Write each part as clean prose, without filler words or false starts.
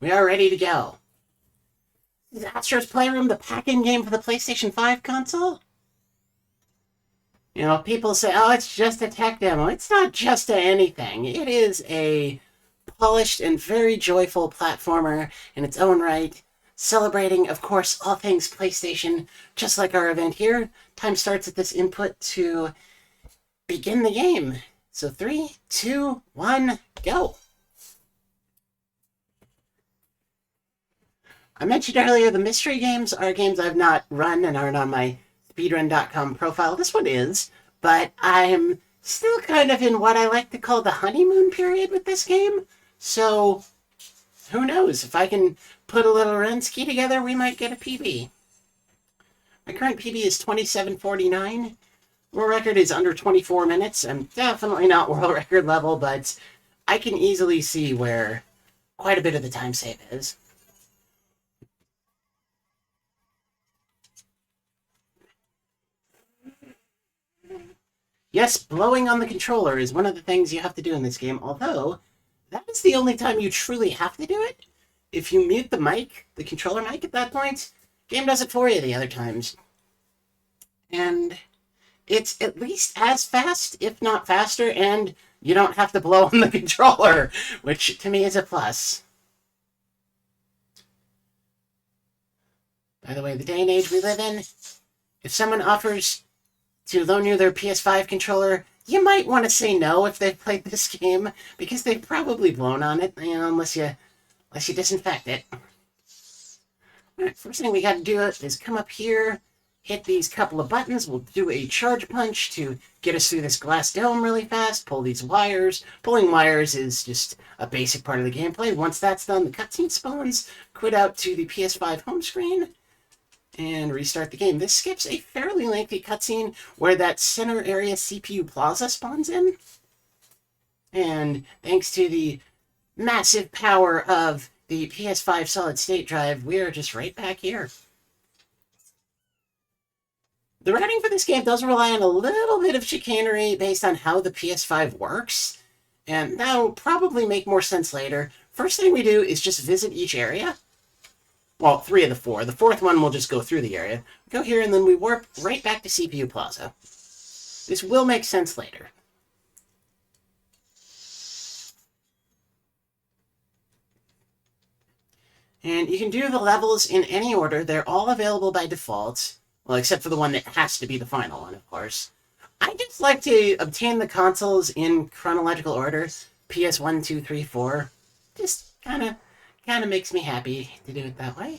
We are ready to go. Is Astro's Playroom the pack-in game for the PlayStation 5 console? You know, people say, oh, it's just a tech demo. It's not just anything. It is a polished and very joyful platformer in its own right, celebrating, of course, all things PlayStation, just like our event here. Time starts at this input to begin the game. So 3, 2, 1, go. I mentioned earlier the mystery games are games I've not run and aren't on my speedrun.com profile. This one is, but I'm still kind of in what I like to call the honeymoon period with this game. So, who knows? If I can put a little Renski together, we might get a PB. My current PB is 27:49. World record is under 24 minutes. I'm definitely not world record level, but I can easily see where quite a bit of the time save is. Yes, blowing on the controller is one of the things you have to do in this game, although that is the only time you truly have to do it. If you mute the mic, the controller mic at that point, game does it for you the other times. And it's at least as fast, if not faster, and you don't have to blow on the controller, which to me is a plus. By the way, the day and age we live in, if someone offers to loan you their PS5 controller, you might want to say no if they've played this game, because they've probably blown on it, you know, unless you disinfect it. Alright, first thing we got to do is come up here, hit these couple of buttons. We'll do a charge punch to get us through this glass dome really fast, pull these wires. Pulling wires is just a basic part of the gameplay. Once that's done, the cutscene spawns, quit out to the PS5 home screen, and restart the game. This skips a fairly lengthy cutscene where that center area CPU plaza spawns in. And thanks to the massive power of the PS5 solid-state drive, we are just right back here. The routing for this game does rely on a little bit of chicanery based on how the PS5 works, and that'll probably make more sense later. First thing we do is just visit each area. Well, 3 of the 4. The 4th one will just go through the area. Go here, and then we warp right back to CPU Plaza. This will make sense later. And you can do the levels in any order. They're all available by default. Well, except for the one that has to be the final one, of course. I just like to obtain the consoles in chronological order. PS1, 2, 3, 4. Just kind of makes me happy to do it that way.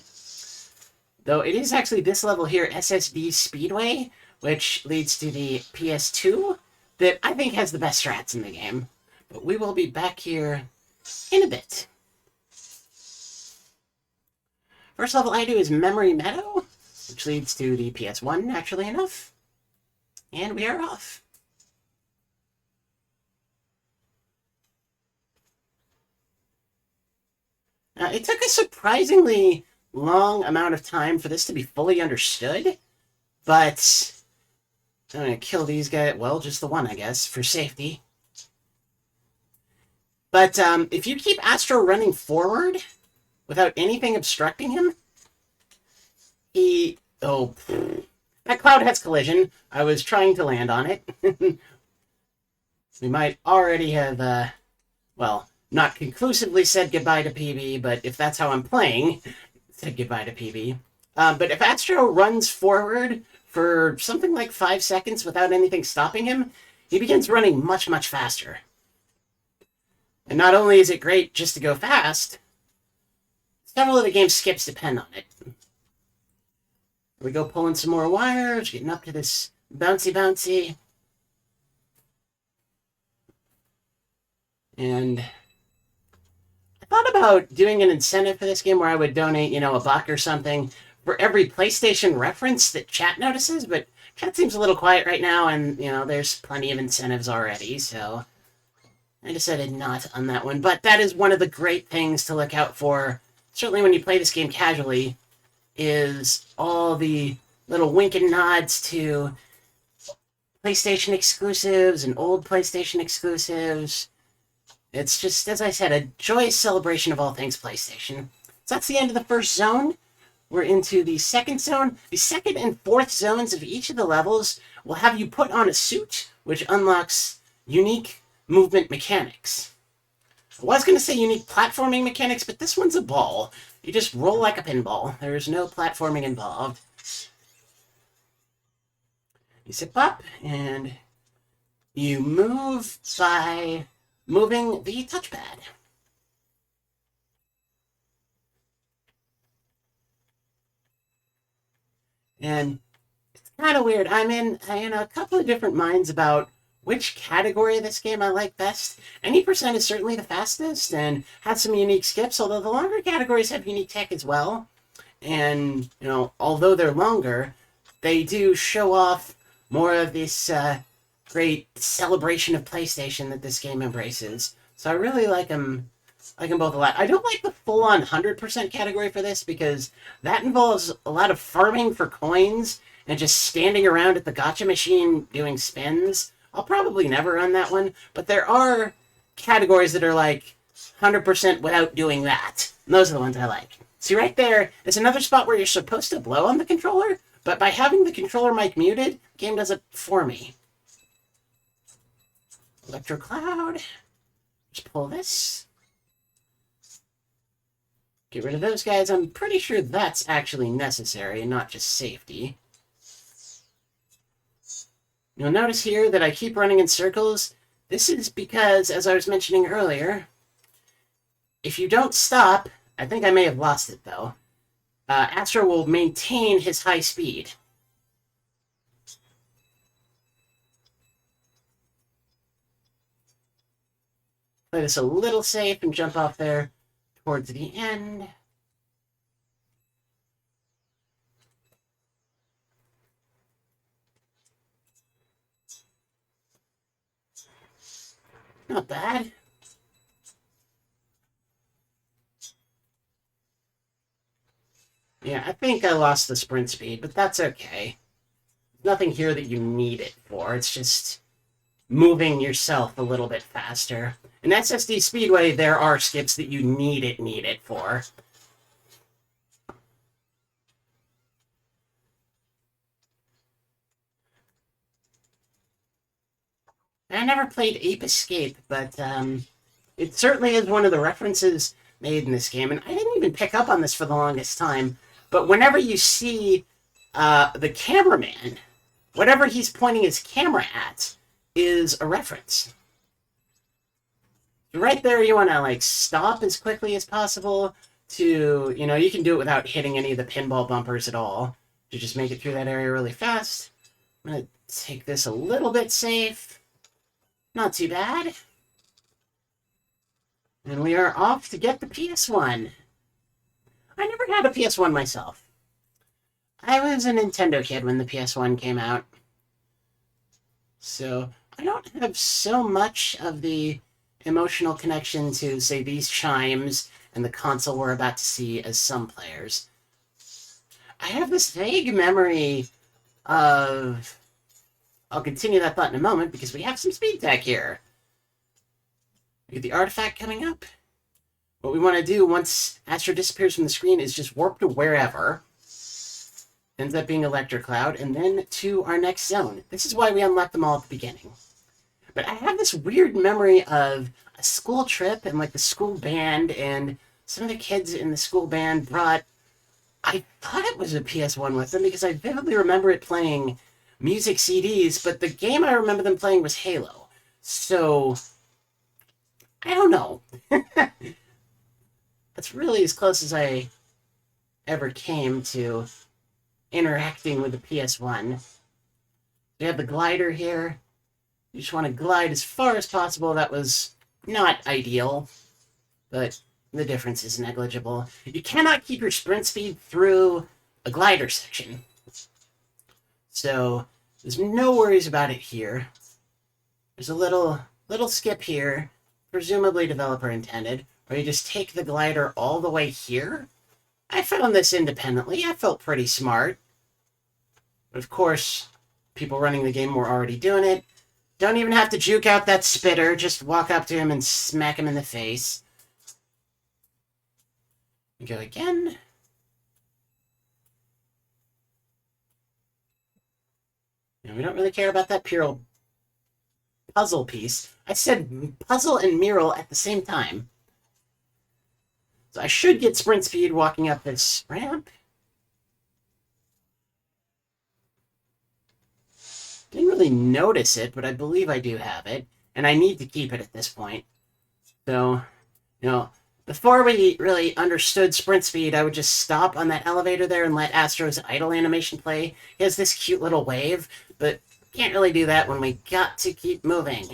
Though it is actually this level here, SSD Speedway, which leads to the PS2, that I think has the best strats in the game. But we will be back here in a bit. First level I do is Memory Meadow, which leads to the PS1, naturally enough. And we are off. It took a surprisingly long amount of time for this to be fully understood, but I'm going to kill these guys. Well, just the one, I guess, for safety. But if you keep Astro running forward without anything obstructing him, oh, that cloud has collision. I was trying to land on it. We might already have, well, not conclusively said goodbye to PB, but if that's how I'm playing, said goodbye to PB. But if Astro runs forward for something like 5 seconds without anything stopping him, he begins running much, much faster. And not only is it great just to go fast, several of the game's skips depend on it. We go pulling some more wires, getting up to this bouncy. And I thought about doing an incentive for this game where I would donate, you know, $1 or something for every PlayStation reference that chat notices, but chat seems a little quiet right now, and, you know, there's plenty of incentives already, so I decided not on that one. But that is one of the great things to look out for, certainly when you play this game casually, is all the little wink and nods to PlayStation exclusives and old PlayStation exclusives. It's just, as I said, a joyous celebration of all things PlayStation. So that's the end of the first zone. We're into the second zone. The second and fourth zones of each of the levels will have you put on a suit, which unlocks unique movement mechanics. I was going to say unique platforming mechanics, but this one's a ball. You just roll like a pinball. There's no platforming involved. You zip up, and you move by moving the touchpad. And it's kind of weird. I'm in a couple of different minds about which category of this game I like best. 80% is certainly the fastest and has some unique skips, although the longer categories have unique tech as well. And, although they're longer, they do show off more of this great celebration of PlayStation that this game embraces. So I really like them both a lot. I don't like the full-on 100% category for this because that involves a lot of farming for coins and just standing around at the gacha machine doing spins. I'll probably never run that one, but there are categories that are like 100% without doing that. And those are the ones I like. See, right there is another spot where you're supposed to blow on the controller, but by having the controller mic muted, the game does it for me. Electro Cloud. Just pull this. Get rid of those guys. I'm pretty sure that's actually necessary and not just safety. You'll notice here that I keep running in circles. This is because, as I was mentioning earlier, if you don't stop, I think I may have lost it though, Astro will maintain his high speed. Play this a little safe and jump off there towards the end. Not bad. Yeah, I think I lost the sprint speed, but that's okay. Nothing here that you need it for. It's just moving yourself a little bit faster. In SSD Speedway, there are skips that you need it for. I never played Ape Escape, but it certainly is one of the references made in this game, and I didn't even pick up on this for the longest time, but whenever you see the cameraman, whatever he's pointing his camera at is a reference. Right there, you want to stop as quickly as possible to, you can do it without hitting any of the pinball bumpers at all, to just make it through that area really fast. I'm going to take this a little bit safe. Not too bad. And we are off to get the PS1. I never had a PS1 myself. I was a Nintendo kid when the PS1 came out. So I don't have so much of the emotional connection to, say, these chimes and the console we're about to see as some players. I have this vague memory of... I'll continue that thought in a moment because we have some speed tech here. We get the artifact coming up. What we want to do once Astro disappears from the screen is just warp to wherever. Ends up being Electro Cloud, and then to our next zone. This is why we unlocked them all at the beginning. But I have this weird memory of a school trip and the school band, and some of the kids in the school band brought... I thought it was a PS1 with them because I vividly remember it playing music CDs, but the game I remember them playing was Halo. So, I don't know. That's really as close as I ever came to interacting with the PS1. We have the glider here. You just want to glide as far as possible. That was not ideal, but the difference is negligible. You cannot keep your sprint speed through a glider section. So, there's no worries about it here. There's a little skip here, presumably developer intended, where you just take the glider all the way here. I found this independently. I felt pretty smart. But of course, people running the game were already doing it. Don't even have to juke out that spitter. Just walk up to him and smack him in the face. Go again. And we don't really care about that pure puzzle piece. I said puzzle and mural at the same time. So I should get sprint speed walking up this ramp. Didn't really notice it, but I believe I do have it. And I need to keep it at this point. So, before we really understood sprint speed, I would just stop on that elevator there and let Astro's idle animation play. He has this cute little wave, but can't really do that when we got to keep moving.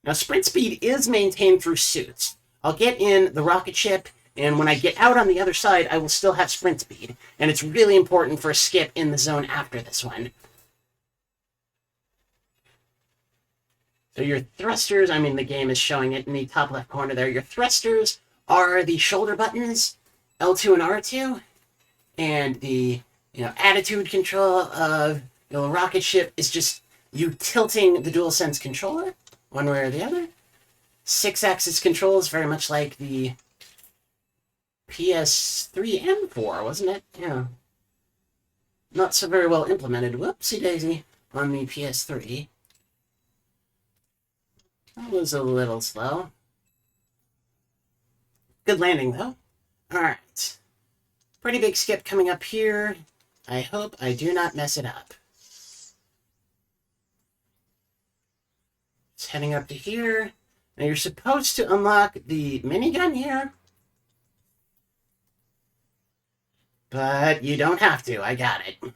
Now, sprint speed is maintained through suits. I'll get in the rocket ship, and when I get out on the other side, I will still have sprint speed. And it's really important for a skip in the zone after this one. So your thrusters, the game is showing it in the top left corner there. Your thrusters are the shoulder buttons, L2 and R2. And the attitude control of the rocket ship is just you tilting the DualSense controller one way or the other. 6-axis control is very much like the PS3 and 4, wasn't it? Yeah. Not so very well implemented. Whoopsie daisy on the PS3. That was a little slow. Good landing, though. Alright. Pretty big skip coming up here. I hope I do not mess it up. It's heading up to here. Now you're supposed to unlock the minigun here. But you don't have to. I got it.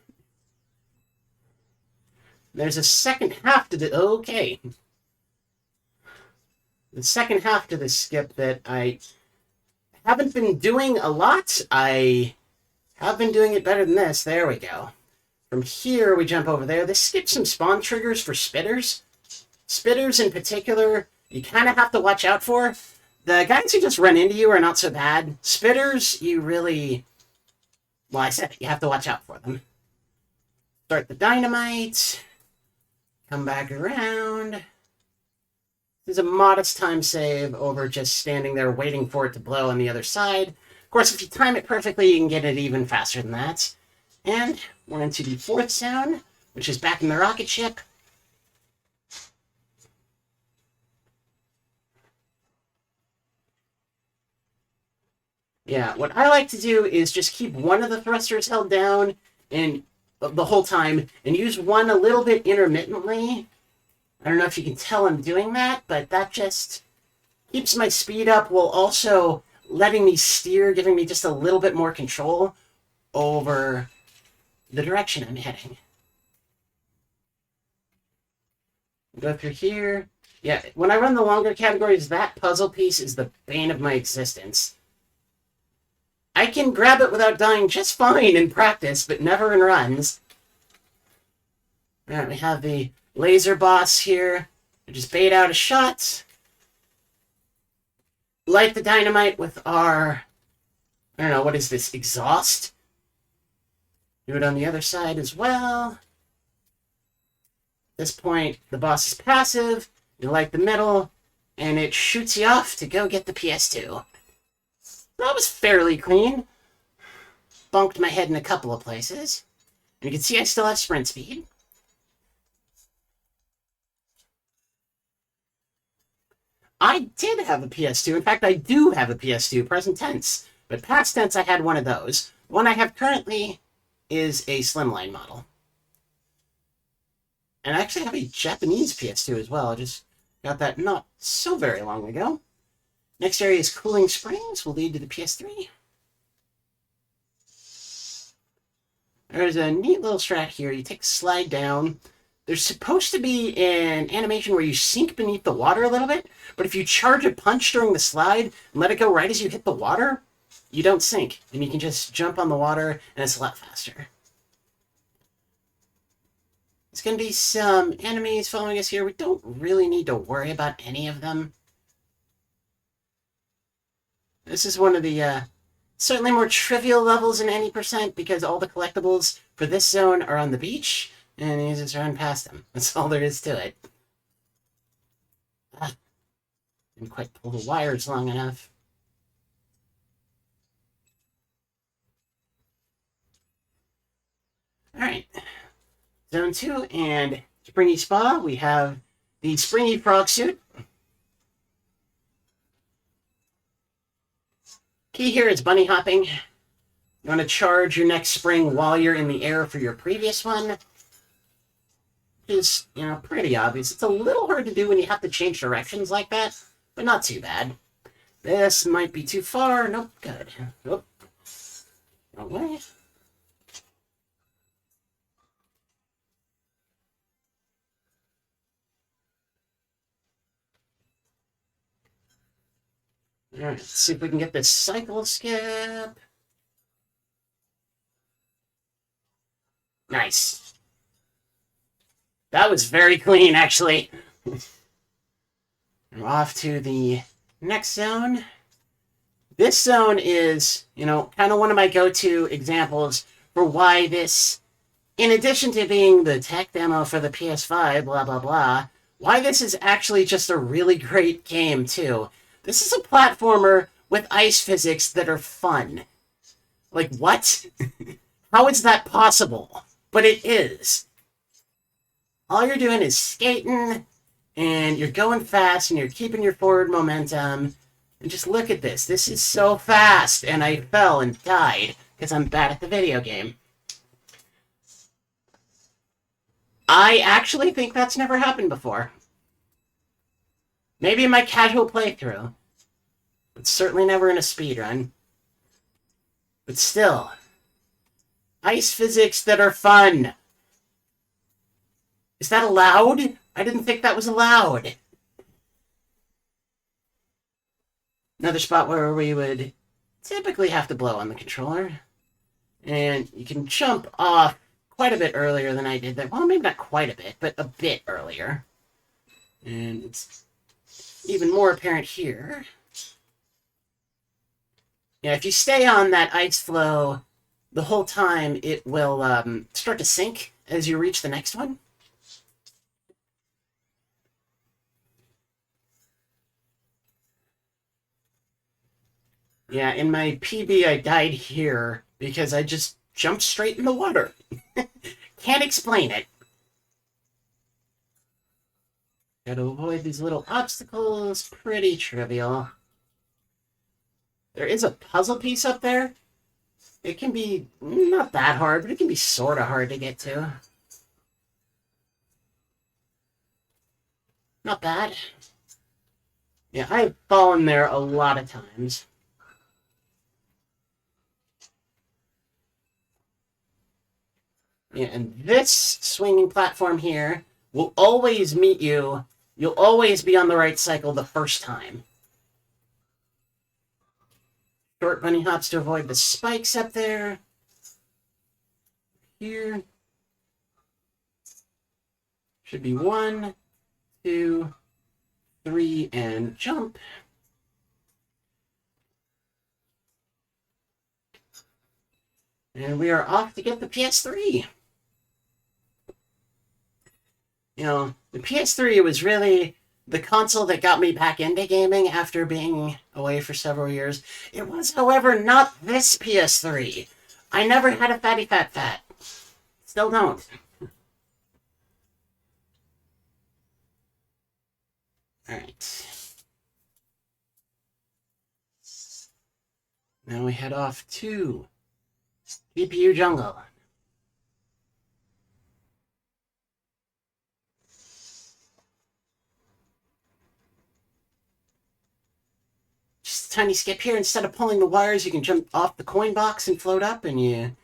There's a second half to the... Okay. The second half to this skip that I haven't been doing a lot. I have been doing it better than this. There we go. From here, we jump over there. This skips some spawn triggers for spitters. Spitters in particular, you kind of have to watch out for. The guys who just run into you are not so bad. Spitters, you really... Well, I said it. You have to watch out for them. Start the dynamite. Come back around. There's a modest time save over just standing there waiting for it to blow on the other side. Of course, if you time it perfectly, you can get it even faster than that. And we're into the fourth zone, which is back in the rocket ship. Yeah, what I like to do is just keep one of the thrusters held down and the whole time, and use one a little bit intermittently. I don't know if you can tell I'm doing that, but that just keeps my speed up while also letting me steer, giving me just a little bit more control over the direction I'm heading. Go through here. Yeah, when I run the longer categories, that puzzle piece is the bane of my existence. I can grab it without dying just fine in practice, but never in runs. Alright, we have the laser boss here. We just bait out a shot. Light the dynamite with our... I don't know, what is this? Exhaust? Do it on the other side as well. At this point, the boss is passive. You light the middle, and it shoots you off to go get the PS2. That was fairly clean. Bunked my head in a couple of places. And you can see I still have sprint speed. I did have a PS2. In fact, I do have a PS2, present tense. But past tense, I had one of those. The one I have currently is a slimline model. And I actually have a Japanese PS2 as well. I just got that not so very long ago. Next area is Cooling Springs. Will lead to the PS3. There's a neat little strat here. You take a slide down. There's supposed to be an animation where you sink beneath the water a little bit, but if you charge a punch during the slide and let it go right as you hit the water, you don't sink, and you can just jump on the water, and it's a lot faster. There's going to be some enemies following us here. We don't really need to worry about any of them. This is one of the certainly more trivial levels in any percent because all the collectibles for this zone are on the beach. and you just run past them. That's all there is to it. Didn't quite pull the wires long enough. Alright. Zone 2 and Springy Spa. We have the Springy Frog Suit. Key here is bunny hopping. You want to charge your next spring while you're in the air for your previous one. Which is, pretty obvious. It's a little hard to do when you have to change directions like that, but not too bad. This might be too far. Nope, good. Nope. Wrong way. Alright, let's see if we can get this cycle skip. Nice. That was very clean, actually. We're off to the next zone. This zone is, kind of one of my go-to examples for why this, in addition to being the tech demo for the PS5, blah, blah, blah, why this is actually just a really great game, too. This is a platformer with ice physics that are fun. Like, what? How is that possible? But it is. All you're doing is skating, and you're going fast, and you're keeping your forward momentum. And just look at this. This is so fast, and I fell and died because I'm bad at the video game. I actually think that's never happened before. Maybe in my casual playthrough. But certainly never in a speedrun. But still. Ice physics that are fun. Is that allowed? I didn't think that was allowed. Another spot where we would typically have to blow on the controller. And you can jump off quite a bit earlier than I did there. Well, maybe not quite a bit, but a bit earlier. And it's even more apparent here. Yeah, if you stay on that ice flow the whole time, it will start to sink as you reach the next one. Yeah, in my PB, I died here because I just jumped straight in the water. Can't explain it. Gotta avoid these little obstacles. Pretty trivial. There is a puzzle piece up there. It can be not that hard, but it can be sort of hard to get to. Not bad. Yeah, I've fallen there a lot of times. Yeah, and this swinging platform here will always meet you. You'll always be on the right cycle the first time. Short bunny hops to avoid the spikes up there. Here. Should be 1, 2, 3, and jump. And we are off to get the PS3. The PS3 was really the console that got me back into gaming after being away for several years. It was, however, not this PS3. I never had a fatty fat. Still don't. Alright. Now we head off to GPU Jungle. Just a tiny skip here. Instead of pulling the wires, you can jump off the coin box and float up, and you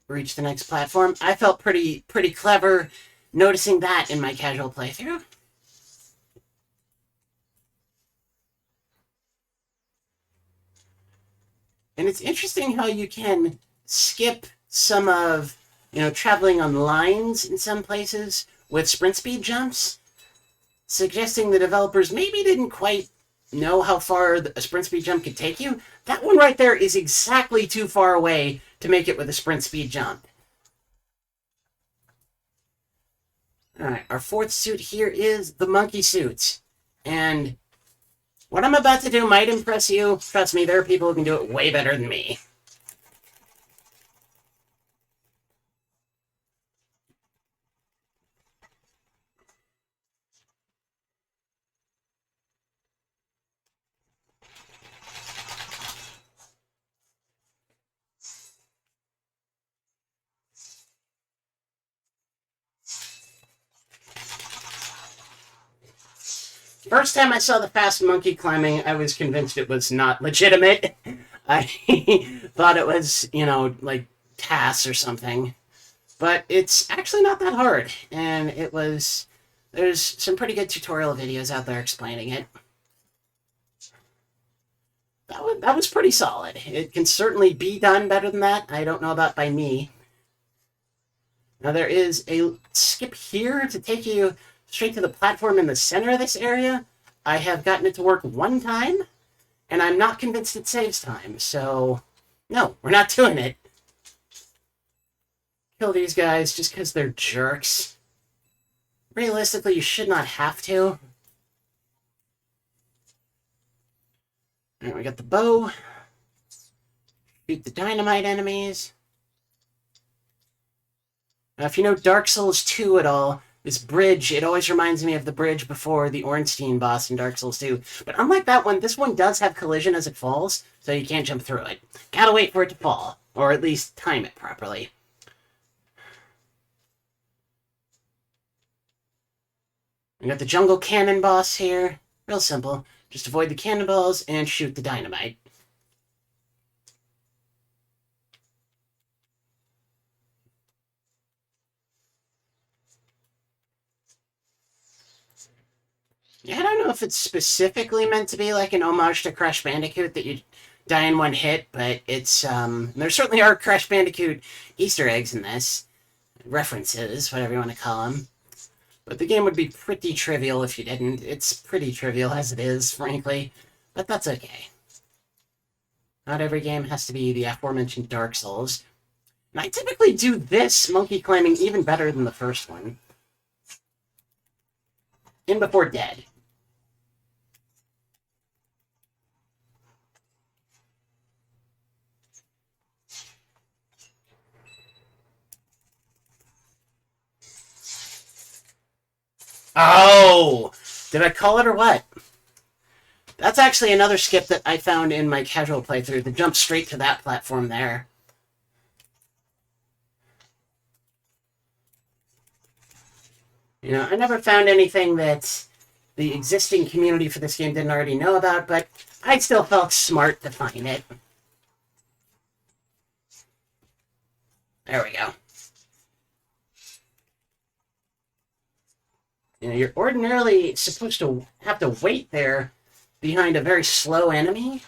reach the next platform. I felt pretty clever noticing that in my casual playthrough. And it's interesting how you can skip some of, traveling on lines in some places with sprint speed jumps, suggesting the developers maybe didn't quite know how far a sprint speed jump could take you. That one right there is exactly too far away to make it with a sprint speed jump. Alright, our fourth suit here is the monkey suit. And what I'm about to do might impress you. Trust me, there are people who can do it way better than me. First time I saw the fast monkey climbing, I was convinced it was not legitimate. I thought it was, you know, like TAS or something. But it's actually not that hard, and it was... There's some pretty good tutorial videos out there explaining it. That was pretty solid. It can certainly be done better than that. I don't know about by me. Now there is a skip here to take you straight to the platform in the center of this area. I have gotten it to work one time, and I'm not convinced it saves time, so no, we're not doing it. Kill these guys just because they're jerks. Realistically, you should not have to. Alright, we got the bow. Shoot the dynamite enemies. Now, if you know Dark Souls 2 at all, this bridge, it always reminds me of the bridge before the Ornstein boss in Dark Souls 2. But unlike that one, this one does have collision as it falls, so you can't jump through it. Gotta wait for it to fall, or at least time it properly. We got the jungle cannon boss here. Real simple. Just avoid the cannonballs and shoot the dynamite. Yeah, I don't know if it's specifically meant to be like an homage to Crash Bandicoot that you die in one hit, but it's, there certainly are Crash Bandicoot Easter eggs in this. References, whatever you want to call them. But the game would be pretty trivial if you didn't. It's pretty trivial as it is, frankly. But that's okay. Not every game has to be the aforementioned Dark Souls. And I typically do this monkey climbing even better than the first one. In Before Dead. Oh! Did I call it or what? That's actually another skip that I found in my casual playthrough, to jump straight to that platform there. You know, I never found anything that the existing community for this game didn't already know about, but I still felt smart to find it. There we go. You know, you're ordinarily supposed to have to wait there behind a very slow enemy.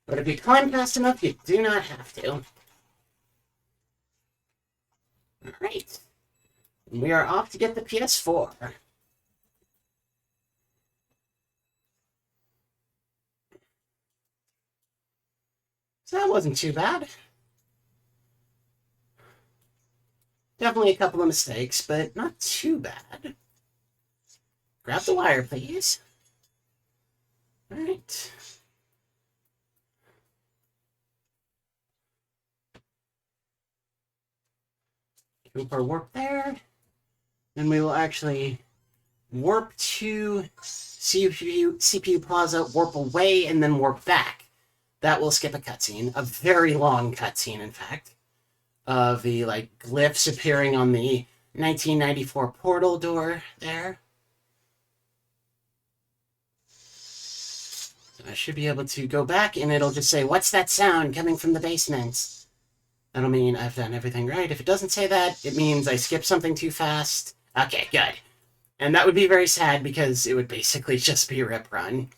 But if you climb fast enough, you do not have to. Alright. We are off to get the PS4. So that wasn't too bad. Definitely a couple of mistakes, but not too bad. Grab the wire, please. Alright. Cooper warp there. Then we will actually warp to CPU Plaza, warp away, and then warp back. That will skip a cutscene. A very long cutscene, in fact. Of the, like, glyphs appearing on the 1994 portal door there. So I should be able to go back, and it'll just say, "What's that sound coming from the basement?" That'll mean I've done everything right. If it doesn't say that, it means I skipped something too fast. Okay, good. And that would be very sad, because it would basically just be a rip run.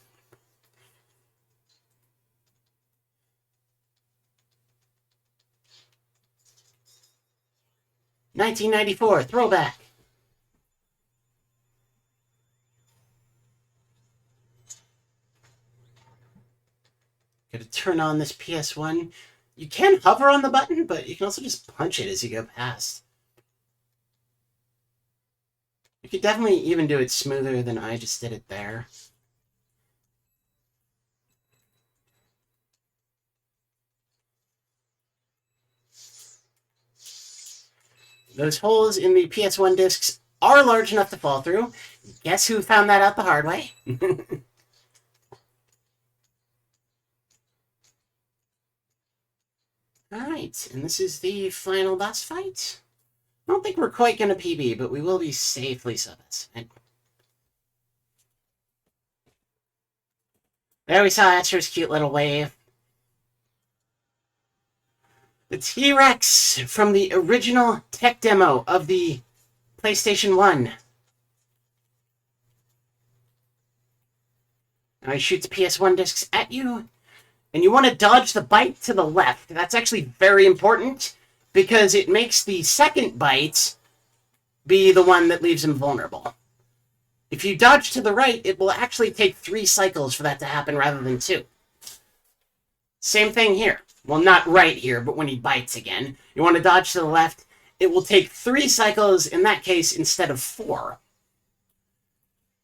"1994, throwback." Gotta turn on this PS1. You can hover on the button, but you can also just punch it as you go past. You could definitely even do it smoother than I just did it there. Those holes in the PS1 discs are large enough to fall through. Guess who found that out the hard way? Alright, and this is the final boss fight. I don't think we're quite going to PB, but we will be safely satisfied. There we saw Astro's cute little wave. The T-Rex from the original tech demo of the PlayStation 1. Now he shoots PS1 discs at you, and you want to dodge the bite to the left. That's actually very important, because it makes the second bite be the one that leaves him vulnerable. If you dodge to the right, it will actually take 3 cycles for that to happen rather than 2. Same thing here. Well, not right here, but when he bites again. You want to dodge to the left. It will take 3 cycles in that case instead of 4.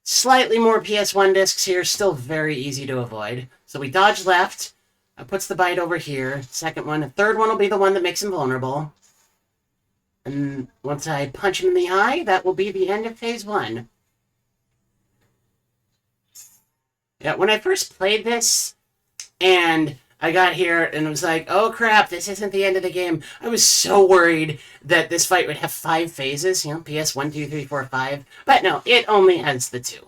Slightly more PS1 discs here, still very easy to avoid. So we dodge left. That puts the bite over here. Second one. The third one will be the one that makes him vulnerable. And once I punch him in the eye, that will be the end of phase 1. Yeah, when I first played this, and I got here and was like, oh crap, this isn't the end of the game, I was so worried that this fight would have 5 phases, you know, PS 1, 2, 3, 4, 5. But no, it only has the 2.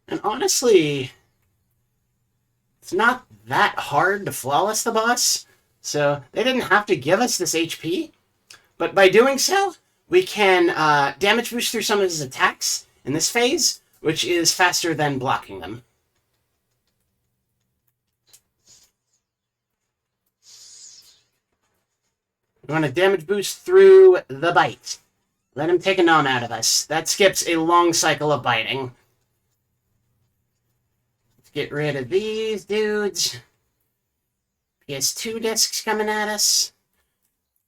And honestly, it's not that hard to flawless the boss, so they didn't have to give us this HP. But by doing so, we can damage boost through some of his attacks in this phase, which is faster than blocking them. We want to damage boost through the bite. Let him take a nom out of us. That skips a long cycle of biting. Let's get rid of these dudes. PS2 discs coming at us.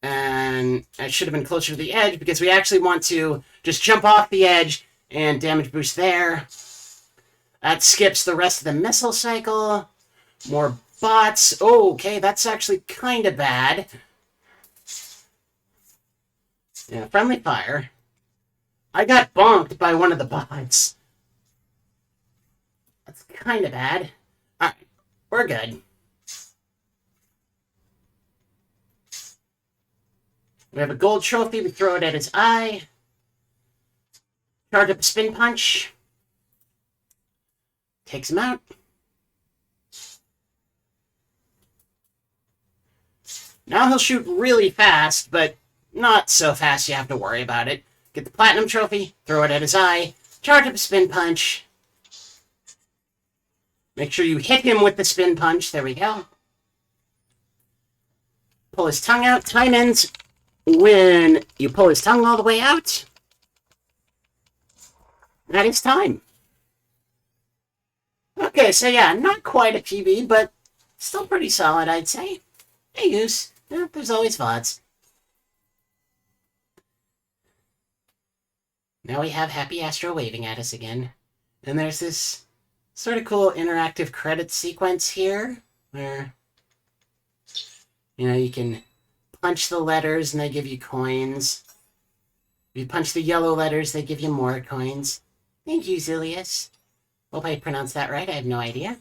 And I should have been closer to the edge because we actually want to just jump off the edge and damage boost there. That skips the rest of the missile cycle. More bots. Oh, okay, that's actually kind of bad. Yeah, friendly fire. I got bonked by one of the bots. That's kind of bad. Alright, we're good. We have a gold trophy. We throw it at his eye. Charge up a spin punch. Takes him out. Now he'll shoot really fast, but not so fast you have to worry about it. Get the platinum trophy. Throw it at his eye. Charge up a spin punch. Make sure you hit him with the spin punch. There we go. Pull his tongue out. Time ends when you pull his tongue all the way out. That is time. Okay, so yeah, not quite a PB, but still pretty solid, I'd say. Hey, Goose. Yeah, there's always VODs. Now we have Happy Astro waving at us again. And there's this sort of cool interactive credit sequence here, where, you know, you can punch the letters and they give you coins. If you punch the yellow letters, they give you more coins. Thank you, Zilius. Hope I pronounced that right. I have no idea.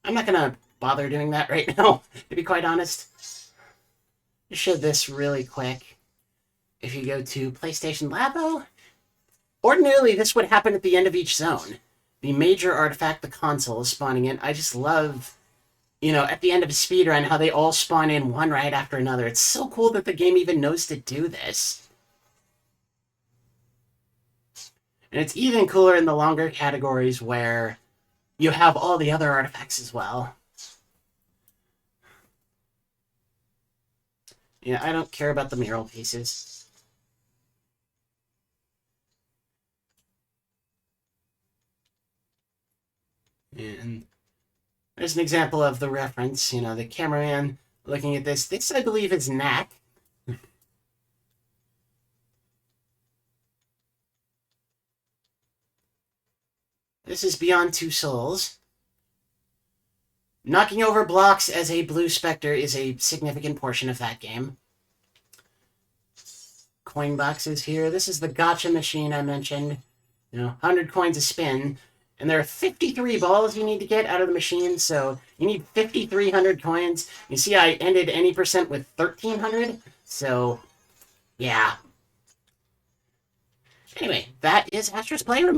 I'm not going to bother doing that right now, to be quite honest. Just show this really quick. If you go to PlayStation Labo, ordinarily this would happen at the end of each zone. The major artifact, the console, is spawning in. I just love, you know, at the end of a speedrun, how they all spawn in one right after another. It's so cool that the game even knows to do this. And it's even cooler in the longer categories where you have all the other artifacts as well. Yeah, I don't care about the mural pieces. And there's an example of the reference, you know, the cameraman looking at this. This, I believe, is Knack. This is Beyond Two Souls. Knocking over blocks as a blue specter is a significant portion of that game. Coin boxes here. This is the gotcha machine I mentioned. 100 coins a spin. And there are 53 balls you need to get out of the machine, so you need 5,300 coins. You see I ended any percent with 1,300, so yeah. Anyway, that is Astro's Playroom.